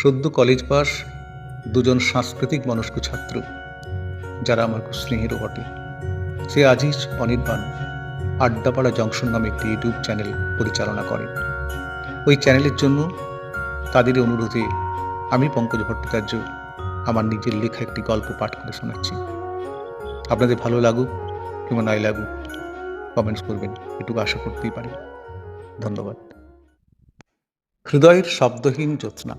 সদ্য college pass দুজন সাংস্কৃতিক মনস্ক ছাত্র, যারা আমার খুব স্নেহেরও বটে। সে আজিজ অনির্বাণ আড্ডাপাড়া জংশন নামে একটি ইউটিউব চ্যানেল পরিচালনা করে। ওই চ্যানেলের জন্য তাদের অনুরোধে আমি পঙ্কজ ভট্টাচার্য আমার নিজের লেখা একটি গল্প পাঠ করে শোনাচ্ছি। আপনাদের ভালো লাগুক কিংবা নাই লাগুক, কমেন্টস করবেন, এটুকু আশা করতেই পারি। ধন্যবাদ। হৃদয়ের শব্দহীন জ্যোৎস্না।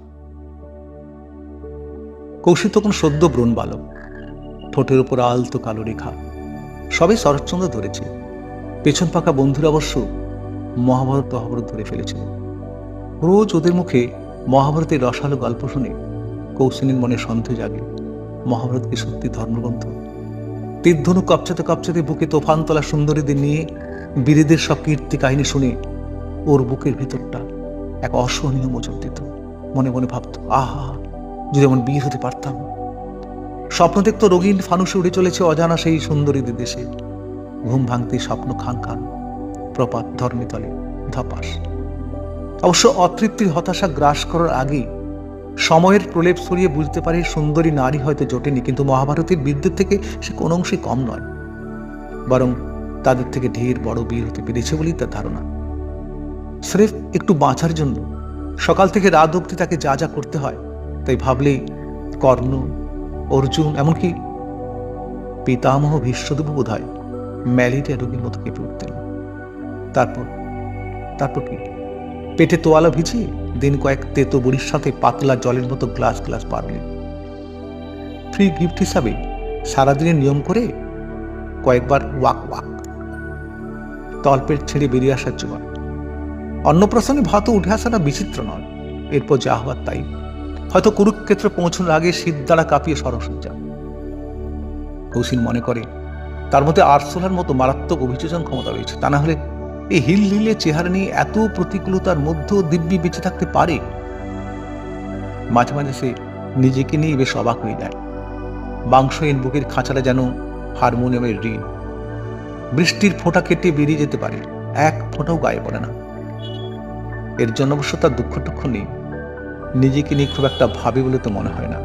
কৌশিক তখন সদ্য ব্রণ বালক, ঠোঁটের উপর আলতো কালো রেখা, সবে শরৎচন্দ্র ধরেছে। পেছন পাকা বন্ধুরা অবশ্য মহাভারত তহাভারত ধরে ফেলেছিল। রোজ ওদের মুখে মহাভারতের রসালো গল্প শুনে কৌশিনীর মনে সন্দেহ জাগে, মহাভারত কি সত্যি ধর্মগ্রন্থ? তীরধনুক কপচাতে কপচাতে বুকে তোফান তোলা সুন্দরীদের নিয়ে বীরেদের সব কীর্তি কাহিনী শুনে ওর বুকের ভিতরটা এক অসহনীয় মোচড় দিত। মনে মনে ভাবত, আহা, যদি এমন বীর হতে পারতাম। স্বপ্ন দেখতো রঙিন ফানুসে উড়ে চলেছে অজানা সেই সুন্দরীদের দেশে। ঘুম ভাঙতে স্বপ্ন খান খান, প্রপাত ধর্মীতলে ধপাস। অবশ্য অতৃপ্তির হতাশা গ্রাস করার আগেই সময়ের প্রলেপ ছড়িয়ে বুঝতে পারে সুন্দরী নারী হয়তো জোটেনি, কিন্তু মহাভারতের বীরদের থেকে সে কোন অংশে কম নয়, বরং তাদের থেকে ঢের বড় বীর হতে পেরেছে বলেই তার ধারণা। স্রেফ একটু বাঁচার জন্য সকাল থেকে রাত অবধি তাকে যা যা করতে হয়, তাই ভাবলেই কর্ণ, অর্জুন, এমনকি পিতামহ ভীষ্মদেব বোধ হয় ম্যালেরিয়া রোগীর মতো কেঁপে উঠতেন। তারপর কি? পেটে তোয়ালা ভিজিয়ে দিন কয়েক তেতো বড়ির সাথে পাতলা জলের মতো গ্লাস গ্লাস পারলেন। ফ্রি গিফট হিসাবে সারাদিনের নিয়ম করে কয়েকবার ওয়াক ওয়াক, তলপেট ছেড়ে বেরিয়ে আসার জোগাড়। অন্নপ্রাশনে ভাতও উঠে আসাটা বিচিত্র নয়। এরপর যা হওয়ার তাই। হয়তো কুরুক্ষেত্র পৌঁছানোর আগে শীতদাঁড়া কাঁপিয়ে সরসজ্জা। কৌশিক মনে করে তার মধ্যে আরসোলার মতো মারাত্মক অভিযোজন ক্ষমতা রয়েছে। তা না হলে এই হিল হিলে চেহারা নিয়ে এত প্রতিকূলতার মধ্যেও দিব্যি বেঁচে থাকতে পারে। মাঝে মাঝে সে নিজেকে নিয়ে বেশ অবাক হয়ে যায়। মাংসহীন বুকের খাঁচাটা যেন হারমোনিয়ামের ঋণ। বৃষ্টির ফোঁটা কেটে বেরিয়ে যেতে পারে, এক ফোঁটাও গায়ে পড়ে না। এর জন্য অবশ্য তার দুঃখ টুক্ষ নেই। নিজেকে নিয়ে খুব একটা ভাবে বলে তো মনে হয় না।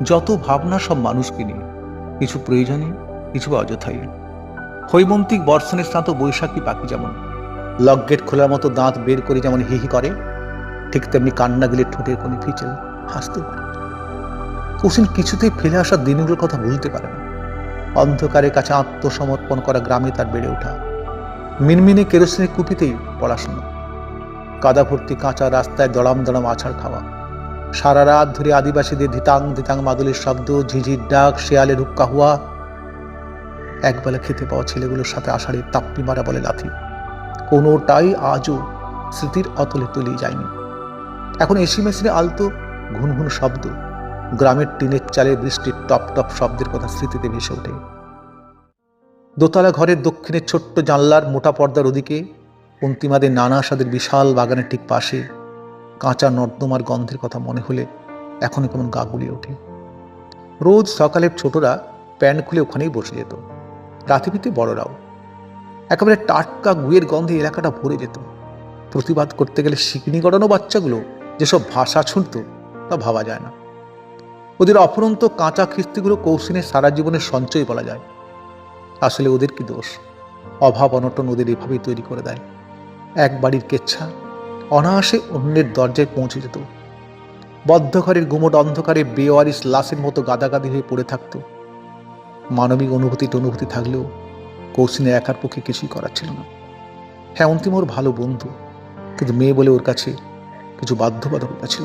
যত ভাবনা সব মানুষকে নিয়ে, কিছু প্রয়োজনে, কিছু অযথাই। হৈমন্তিক বর্ষণে স্নাত বৈশাখী পাখি যেমন লকগেট খোলার মতো দাঁত বের করে যেমন হিহি করে, ঠিক তেমনি কান্না গেলে ঠোঁটের কোণে ফিচে হাসতে পারে। কৌশিক কিছুতেই ফেলে আসা দিনগুলোর কথা ভুলতে পারে না। অন্ধকারের কাছে আত্মসমর্পণ করা গ্রামে তার বেড়ে ওঠা, মিনমিনে কেরোসিনের কুপিতেই পড়াশোনা, কাদা ভর্তি কাঁচা রাস্তায় দড়াম দড়াম আছাড় খাওয়া, সারা রাত ধরে আদিবাসীদের ধিতাং ধিতাং মাদুলির শব্দ, ঝিঝির ডাক, শেয়ালের হুক্কা হুয়া, একবেলা খেতে পাওয়া ছেলেগুলোর সাথে আষাঢ়ের তাপ্পি মারা বলে লাথি, কোনোটাই আজও স্মৃতির অতলে তলিয়ে যায়নি। এখন এসি মেশিনে আলতো ঘুনঘুন শব্দ, গ্রামের টিনের চালে বৃষ্টির টপ টপ শব্দের কথা স্মৃতিতে ভেসে ওঠে। দোতলা ঘরের দক্ষিণের ছোট্ট জানলার মোটা পর্দার ওদিকে অন্তিমাদের নানা স্বাদের বিশাল বাগানের ঠিক পাশে কাঁচা নর্দমার গন্ধের কথা মনে হলে এখনো কেমন গা গুলিয়ে ওঠে। রোজ সকালে ছোটরা প্যান্ট খুলে ওখানেই বসে যেত, রাতিপিতে বড়রাও। একেবারে টাটকা গুয়ের গন্ধে এলাকাটা ভরে যেত। প্রতিবাদ করতে গেলে শিকনি গড়ানো বাচ্চাগুলো যেসব ভাষা ছুঁড়ত তা ভাবা যায় না। ওদের অফুরন্ত কাঁচা খিস্তিগুলো কৌশিনের সারা জীবনের সঞ্চয় বলা যায়। আসলে ওদের কি দোষ? অভাব অনটন ওদের এভাবেই তৈরি করে দেয়। এক বাড়ির কেচ্ছা অনায়াসে অন্যের দরজায় পৌঁছে যেত। বদ্ধ ঘরের গুমট অন্ধকারে বেওয়ারিশ লাশের মতো গাদাগাদি হয়ে পড়ে থাকত। মানবিক অনুভূতি থাকলেও কৌশিনের একার পক্ষে কিছুই করার ছিল না। হ্যাঁ, অন্তিম ওর ভালো বন্ধু, কিন্তু মেয়ে বলে ওর কাছে কিছু বাধ্যবাধকতা ছিল।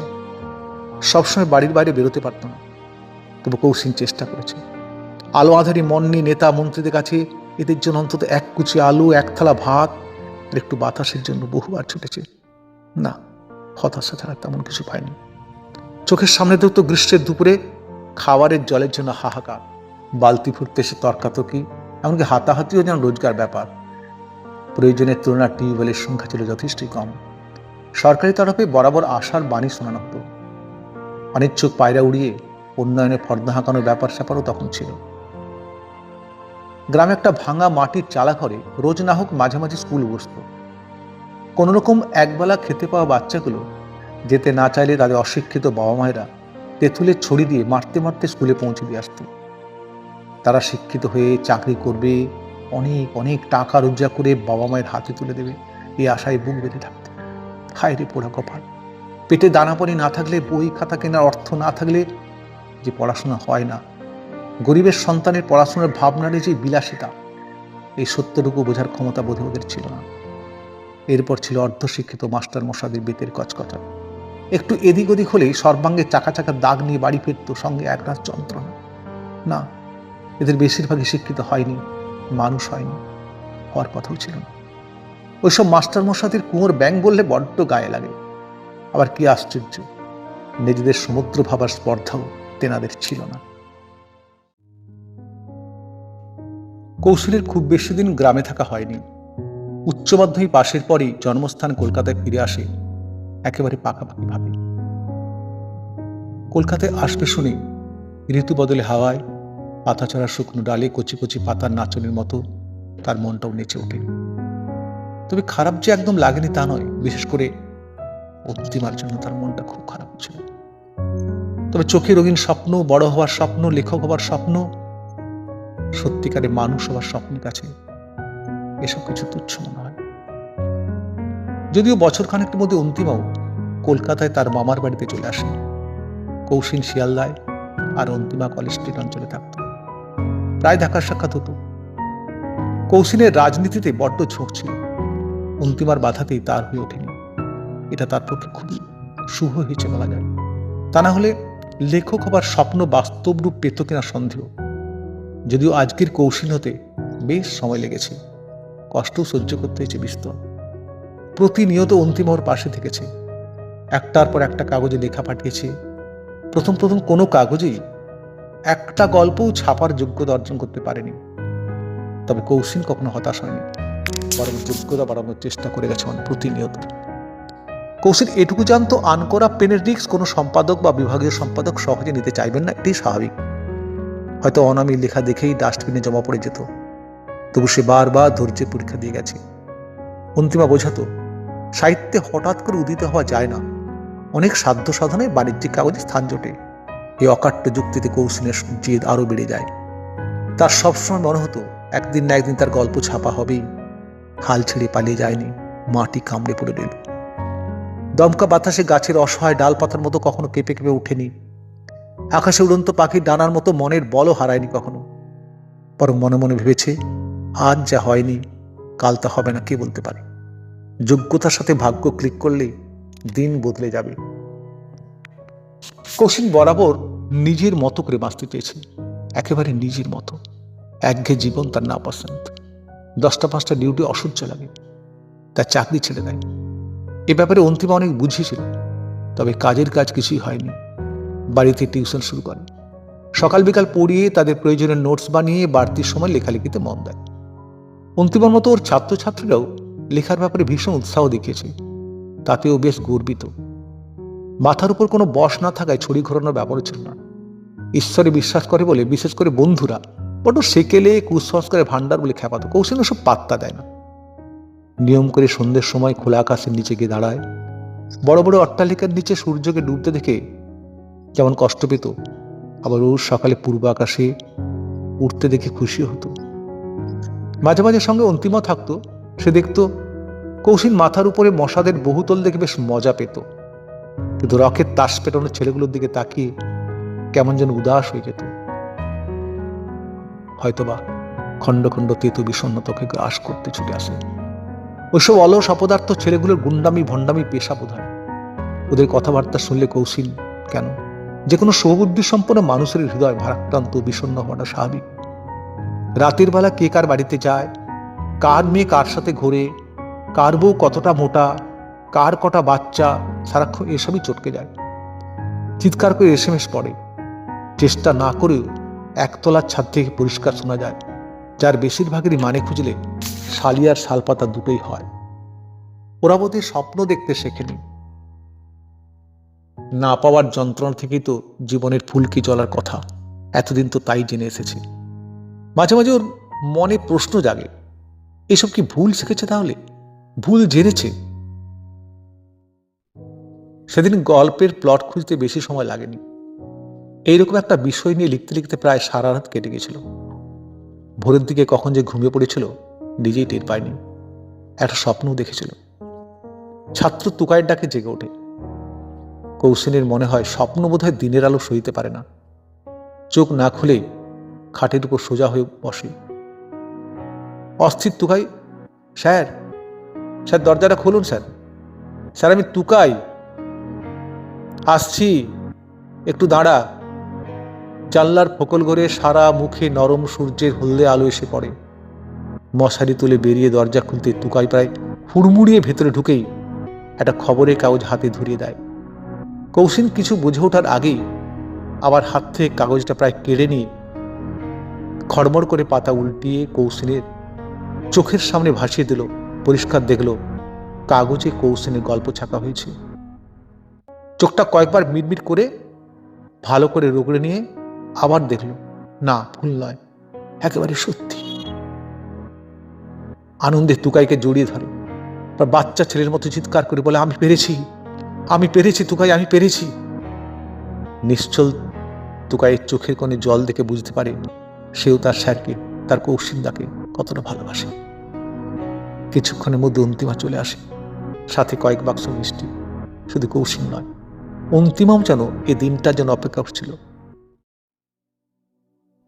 সবসময় বাড়ির বাইরে বেরোতে পারত না, তবু কৌশিক চেষ্টা করেছে। আলো আধারী মন্নী নেতা মন্ত্রীদের কাছে এদের জন্য অন্তত এক কুচি আলু, এক থালা ভাত আর একটু বাতাসের জন্য বহুবার ছুটেছে। না, হতাশা ছাড়া তেমন কিছু পায়নি। চোখের সামনে দেখতো গ্রীষ্মের দুপুরে খাবারের জলের জন্য হাহাকার, বালতি ফুটতে এসে তর্কাতর্কি, এমনকি হাতাহাতিও যেন রোজগার ব্যাপার। প্রয়োজনের তুলনায় টিউবওয়েলের সংখ্যা ছিল যথেষ্টই কম। সরকারি তরফে বরাবর আশার বাণী শোনানো হতো। অনিচ্ছুক পায়রা উড়িয়ে উন্নয়নের ফর্দা হাঁকানোর ব্যাপার স্যাপারও তখন ছিল। গ্রামে একটা ভাঙা মাটির চালা ঘরে রোজ না হোক মাঝে মাঝে স্কুল বসত। কোনোরকম একবেলা খেতে পাওয়া বাচ্চাগুলো যেতে না চাইলে তাদের অশিক্ষিত বাবা মায়েরা তেঁতুলের ছড়ি দিয়ে মারতে মারতে স্কুলে পৌঁছে দিয়ে আসত। তারা শিক্ষিত হয়ে চাকরি করবে, অনেক অনেক টাকা রোজগার করে বাবা মায়ের হাতে তুলে দেবে, এই আশায় বুক বেঁধে থাকত। হায় রে পোড়া কপাল! পেটে দানাপানি না থাকলে, বই খাতা কেনার অর্থ না থাকলে যে পড়াশোনা হয় না, গরিবের সন্তানের পড়াশোনার ভাবনার যে বিলাসিতা, এই সত্যটুকু বোঝার ক্ষমতা বোধ ওদের ছিল না। এরপর ছিল অর্ধশিক্ষিত মাস্টার মশাদের বেতের কচকচা। একটু এদিক ওদিক হলেই সর্বাঙ্গে চাকা চাকা দাগ নিয়ে বাড়ি ফিরত, সঙ্গে একরাশ যন্ত্রণা। না, এদের বেশিরভাগই শিক্ষিত হয়নি, মানুষ হয়নি, হওয়ার কথাও ছিল না। ওইসব মাস্টার মশাদের কুঁয়োর ব্যাঙ বললে বড্ড গায়ে লাগে। আবার কি আশ্চর্য, নিজেদের সমুদ্র ভাবার স্পর্ধাও তেনাদের ছিল না। কৌশলের খুব বেশি দিন গ্রামে থাকা হয়নি। উচ্চ মাধ্যমিক পাশের পরই জন্মস্থান কলকাতায় ফিরে আসে একেবারে পাকাপাকি ভাবে। কলকাতায় আসবে শুনে ঋতু বদলে হাওয়ায়, পাতাচড়া শুকনো ডালে কচি কচি পাতার নাচনের মতো তার মনটাও নেচে ওঠে। তবে খারাপ যে একদম লাগেনি তা নয়, বিশেষ করে অন্তিমার জন্য তার মনটা খুব খারাপ ছিল। তবে চোখে রঙিন স্বপ্ন, বড় হওয়ার স্বপ্ন, লেখক হওয়ার স্বপ্ন, সত্যিকারে মানুষ হওয়ার স্বপ্নের কাছে এসব কিছু তুচ্ছ মনে হয়। যদিও বছর খানেকের মধ্যে অন্তিমাও কলকাতায় তার মামার বাড়িতে চলে আসেন। কৌশিন শিয়ালদায় আর অন্তিমা কলেজ স্ট্রিট অঞ্চলে থাকত। প্রায় দেখা সাক্ষাৎ হতো। কৌশিনের রাজনীতিতে বড্ড ঝোঁক ছিল, অন্তিমার বাধাতেই তার হয়ে ওঠেনি। এটা তার পক্ষে খুবই শুভ হয়েছে বলা যায়। তা না হলে লেখক হবার স্বপ্ন বাস্তব রূপ পেত কিনা সন্দেহ। যদিও আজকের কৌশিন হতে বেশ সময় লেগেছে, কষ্টও সহ্য করতে হয়েছে বিস্তর। প্রতিনিয়ত অন্তিমা ওর পাশে থেকেছে, একটার পর একটা কাগজে লেখা পাঠিয়েছে। প্রথম কোনো কাগজেই একটা গল্পও ছাপার যোগ্যতা অর্জন করতে পারেনি। তবে কৌশিন কখনো হতাশ হয়নি, বরং যোগ্যতা বাড়ানোর চেষ্টা করে গেছে প্রতিনিয়ত। কৌশিন এটুকু জানতো, আনকরা পেনের রিস্ক কোনো সম্পাদক বা বিভাগীয় সম্পাদক সহজে নিতে চাইবেন না, এটাই স্বাভাবিক। হয়তো অনামী লেখা দেখেই ডাস্টবিনে জমা পড়ে যেত, তবু সে বারবার ধৈর্যের পরীক্ষা দিয়ে গেছে। অন্তিমা বোঝাতো, সাহিত্যে হঠাৎ করে উদিত হওয়া যায় না, অনেক সাধ্য সাধনায় বাণিজ্যিক কাগজে স্থান জোটে। এই অকাট্য যুক্তিতে কৌশিনের জেদ আরো বেড়ে যায়। তার সবসময় মনে হতো একদিন না একদিন তার গল্প ছাপা হবেই। হাল ছেড়ে পালিয়ে যায়নি, মাটি কামড়ে পড়ে রইল। দমকা বাতাসে গাছের অসহায় ডাল পাতার মতো কখনো কেঁপে কেঁপে ওঠেনি, আকাশে উড়ন্ত পাখির ডানার মতো মনের বলও হারায়নি কখনো। বরং মনে মনে ভেবেছে, আজ যা হয়নি কাল তা হবে না, কে বলতে পারে। যোগ্যতার সাথে ভাগ্য ক্লিক করলে দিন বদলে যাবে। কৌশিন বরাবর নিজের মতো করে বাঁচতে চেয়েছে, একেবারে নিজের মতো। একঘেয়ে জীবন তার না পছন্দ। 10টা-5টা ডিউটি অসহ্য লাগে, তার চাকরি ছেড়ে দেয়। এ ব্যাপারে অন্তিমা অনেক বুঝিয়েছিল, তবে কাজের কাজ কিছুই হয়নি। বাড়িতে টিউশন শুরু করে, সকাল বিকাল পড়িয়ে তাদের প্রয়োজনীয় নোটস বানিয়ে বাড়তি সময় লেখালেখিতে মন দেয়। অন্তিমার মতো ওর ছাত্রছাত্রীরাও লেখার ব্যাপারে ভীষণ উৎসাহ দেখিয়েছে, তাতেও বেশ গর্বিত। মাথার উপর কোনো বশ না থাকায় ছড়ি ঘোরানোর ব্যাপারও ছিল না। ঈশ্বরে বিশ্বাস করে বলে বিশেষ করে বন্ধুরা বড় সেকেলে কুসংস্কারের ভান্ডার বলে খ্যাপাতো। কৌশিন ওসব পাত্তা দেয় না। নিয়ম করে সন্ধ্যের সময় খোলা আকাশের নিচে গিয়ে দাঁড়ায়। বড় বড় অট্টালিকার নিচে সূর্যকে ডুবতে দেখে যেমন কষ্ট পেত, আবার রোজ সকালে পূর্ব আকাশে উঠতে দেখে খুশি হতো। মাঝে মাঝে সঙ্গে অন্তিমা থাকতো, সে দেখত কৌশিন মাথার উপরে মশাদের বহুতল দেখে বেশ মজা পেত, কিন্তু রকের তাস পেটানোর ছেলেগুলোর দিকে তাকিয়ে কেমন যেন উদাস হয়ে যেত। হয়তোবা খণ্ড খণ্ড তেতো বিষণ্ণতাকে গ্রাস করতে ছুটে আসে। ওইসব অলস অপদার্থ ছেলেগুলোর গুন্ডামি ভণ্ডামি পেশা বোধ হয়। ওদের কথাবার্তা শুনলে কৌশিন কেন, যে কোনো সৌবুদ্ধি সম্পন্ন মানুষের হৃদয় ভারাক্রান্ত বিষণ্ণ হওয়াটা স্বাভাবিক। রাতের বেলা কে কার বাড়িতে যায়, কার মেয়ে কার সাথে ঘোরে, কার বউ কতটা মোটা, কার কটা বাচ্চা, সারাক্ষণ এসবই চটকে যায়। চিৎকার করে এসএমএস পড়ে, চেষ্টা না করেও একতলার ছাদ থেকে পরিষ্কার শোনা যায়, যার বেশিরভাগেরই মানে খুঁজলে শালি আর শালপাতা দুটোই হয়। ওরা বোধহয় স্বপ্ন দেখতে শেখেনি। না পাওয়ার যন্ত্রণা থেকেই তো জীবনের ফুলকি জ্বলার কথা, এতদিন তো তাই জেনে এসেছে। মাঝে মাঝে ওর মনে প্রশ্ন জাগে, এসব কি ভুল শিখেছে? তাহলে ভুল জেনেছে। সেদিন গল্পের প্লট খুঁজতে বেশি সময় লাগেনি। এইরকম একটা বিষয় নিয়ে লিখতে লিখতে প্রায় সারা রাত কেটে গেছিল। ভোরের দিকে কখন যে ঘুমিয়ে পড়েছিল নিজেই টের পায়নি। একটা স্বপ্নও দেখেছিল। ছাত্র তুকাইয়ের ডাকে জেগে ওঠে। কৌশিনের মনে হয় স্বপ্ন বোধহয় দিনের আলো সইতে পারে না। চোখ না খুলে খাটের উপর সোজা হয়ে বসে। অস্থির তুকাই, স্যার স্যার দরজাটা খুলুন স্যার, স্যার আমি তুকাই, আসছি, একটু দাঁড়া। জানলার ফোকল ঘরে সারা মুখে নরম সূর্যের হলদে আলো এসে পড়ে। মশারি তুলে বেরিয়ে দরজা খুলতে তুকাই প্রায় হুড়মুড়িয়ে ভেতরে ঢুকেই একটা খবরের কাগজ হাতে ধরিয়ে দেয়। কৌশিন কিছু বুঝে ওঠার আগেই আবার হাত থেকে কাগজটা প্রায় কেড়ে নিয়ে খড়মড় করে পাতা উল্টিয়ে কৌশিনের চোখের সামনে ভাসিয়ে দিল। পরিষ্কার দেখল কাগজে কৌশিনের গল্প ছাপা হয়েছে। চোখটা কয়েকবার মিটমিট করে ভালো করে রগড়ে নিয়ে আবার দেখল, না ভুল নয়, একেবারে সত্যি। আনন্দে তুকাইকে জড়িয়ে ধরে, বাচ্চা ছেলের মতো চিৎকার করে বলে, আমি পেরেছি, আমি পেরেছি তুকাই, আমি পেরেছি। নিশ্চল তুকাইয়ের চোখের কোণে জল দেখে বুঝতে পারে সেও তার স্যারকে, তার কৌশিনদাকে কতটা ভালোবাসে। কিছুক্ষণের মধ্যে অন্তিমা চলে আসে, সাথে কয়েক বাক্স মিষ্টি। শুধু কৌশিন নয়, অন্তিমাও যেন এ দিনটার জন্য অপেক্ষা করছিল।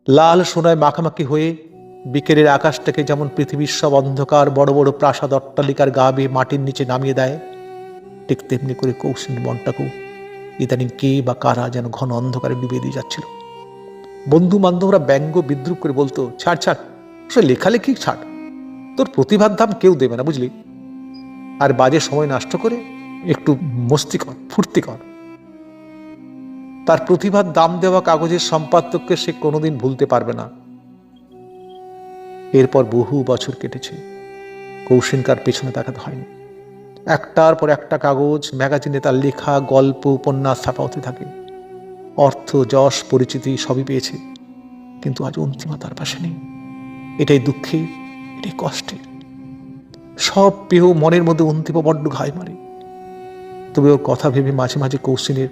লাল সোনায় মাখামাখি হয়ে বিকেলের আকাশটাকে যেমন পৃথিবীর সব অন্ধকার বড় বড় প্রাসাদ অট্টালিকার গা বেয়ে মাটির নিচে নামিয়ে দেয়, ঠিক তেমনি করে কৌশিন মনটাকেও ইদানিং কে বা কারা যেন ঘন অন্ধকারে ডুবিয়ে দিয়ে যাচ্ছিল। বন্ধু বান্ধবরা ব্যঙ্গ বিদ্রুপ করে বলতো, ছাড় ছাড়, সে লেখালেখি ছাড়, তোর প্রতিভার দাম কেউ দেবে না, বুঝলি, আর বাজে সময় নষ্ট করে একটু মস্তি কর, ফুর্তি কর। তার প্রতিভার দাম দেওয়া কাগজের সম্পাদককে সে কোনোদিন ভুলতে পারবে না। এরপর বহু বছর কেটেছে, কৌশিনকার পেছনে তাকাতে হয়নি। একটার পর একটা কাগজ ম্যাগাজিনে তার লেখা গল্প উপন্যাস ছাপা হতে থাকে। অর্থ যশ পরিচিতি সবই পেয়েছে, কিন্তু আজ অন্তিমা তার পাশে নেই। এটাই দুঃখের, এটাই কষ্টের। সব পেয়েও মনের মধ্যে অন্তিমা বড্ড ঘাই মারে। তবে ওর কথা ভেবে মাঝে মাঝে কৌশিনের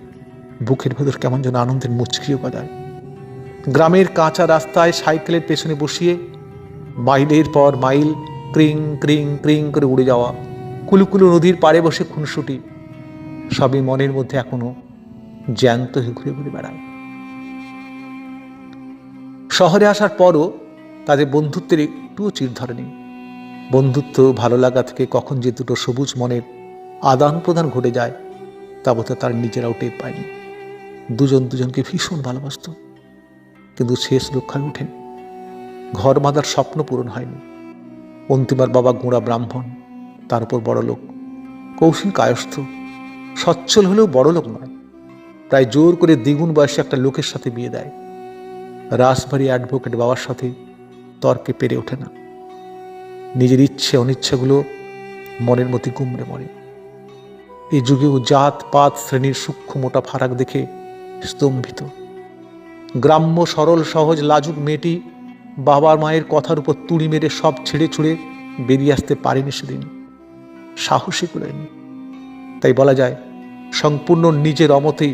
বুকের ভেতর কেমন যেন আনন্দের মুচকিও বাজায়। গ্রামের কাঁচা রাস্তায় সাইকেলের পেছনে বসিয়ে মাইলের পর মাইল ক্রিং ক্রিং ক্রিং করে উড়ে যাওয়া, কুলুকুলু নদীর পাড়ে বসে খুনসুটি, সবই মনের মধ্যে এখনো জ্যান্ত হয়ে ঘুরে ঘুরে বেড়ায়। শহরে আসার পরও তাদের বন্ধুত্বের একটুও চির ধরেনি। বন্ধুত্ব ভালো লাগা থেকে কখন যে দুটো সবুজ মনের আদান প্রদান ঘটে যায় তা বোধ তার নিজেরাও টের পায়নি। দুজন দুজনকে ভীষণ ভালোবাসত, কিন্তু শেষ রক্ষায় ওঠেন। ঘর বাঁধার স্বপ্ন পূরণ হয়নি। অন্তিমার বাবা গোঁড়া ব্রাহ্মণ, তার উপর বড় লোক। কৌশিন কায়স্থ, সচ্ছল হলেও বড় লোক নয়। প্রায় জোর করে দ্বিগুণ বয়সে একটা লোকের সাথে বিয়ে দেয়। রাসবাড়ি অ্যাডভোকেট বাবার সাথে তর্কে পেরে ওঠে না। নিজের ইচ্ছে অনিচ্ছাগুলো মনের মধ্যে গুমড়ে মরে। এই যুগেও জাত পাত শ্রেণীর সূক্ষ্ম মোটা ফারাক দেখে স্তম্ভিত। গ্রাম্য সরল সহজ লাজুক মেয়েটি বাবার মায়ের কথার উপর তুড়ি মেরে সব ছেড়ে ছুড়ে বেরিয়ে আসতে পারেনি সেদিন, সাহসী করেনি। তাই বলা যায় সম্পূর্ণ নিজের অমতেই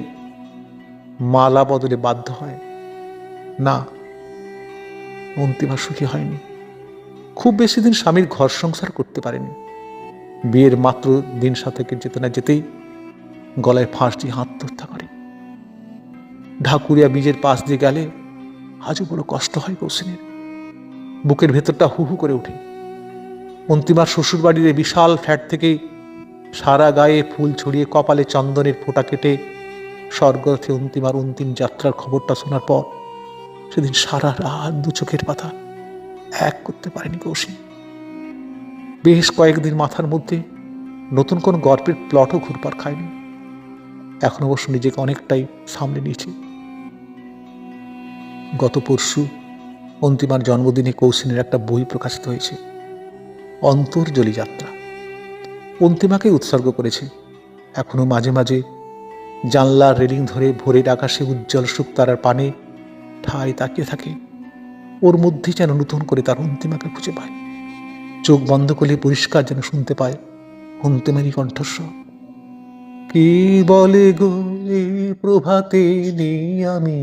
মালা বদলে বাধ্য হয়। না, অন্তিমা সুখী হয়নি। খুব বেশি দিন স্বামীর ঘর সংসার করতে পারেনি। বিয়ের মাত্র দিন সাথে যেতে না যেতেই গলায় ফাঁস দিয়ে আত্মহত্যা করে। ঢাকুরিয়া বীজের পাশ দিয়ে গেলে আজও বড় কষ্ট হয় কৌশিনের। বুকের ভেতরটা হু হু করে ওঠে। অন্তিমার শ্বশুর বাড়ির বিশাল ফ্ল্যাট থেকে সারা গায়ে ফুল ছড়িয়ে কপালে চন্দনের ফোঁটা কেটে স্বর্গরথে অন্তিমার অন্তিম যাত্রার খবরটা শোনার পর সেদিন সারা রাত দু চোখের পাতা এক করতে পারেনি কৌশিন। বেশ কয়েকদিন মাথার মধ্যে নতুন কোন গল্পের প্লটও ঘুরপার খায়নি। এখন অবশ্য নিজেকে অনেকটাই সামলে নিয়েছে। গত পরশু অন্তিমার জন্মদিনে কৌশিনের একটা বই প্রকাশিত হয়েছে, অন্তর্জলি যাত্রা। অন্তিমাকে উৎসর্গ করেছে। এখনো মাঝে মাঝে জানলার রেলিং ধরে ভোরের আকাশে উজ্জ্বল শুকতারার পানে ঠায় তাকিয়ে থাকে। ওর মধ্যে যেন নতুন করে তার অন্তিমাকে খুঁজে পায়। চোখ বন্ধ করলে পরিষ্কার যেন শুনতে পায় অন্তিমারই কণ্ঠস্বর। কি বলে গো এই প্রভাতে নেই আমি,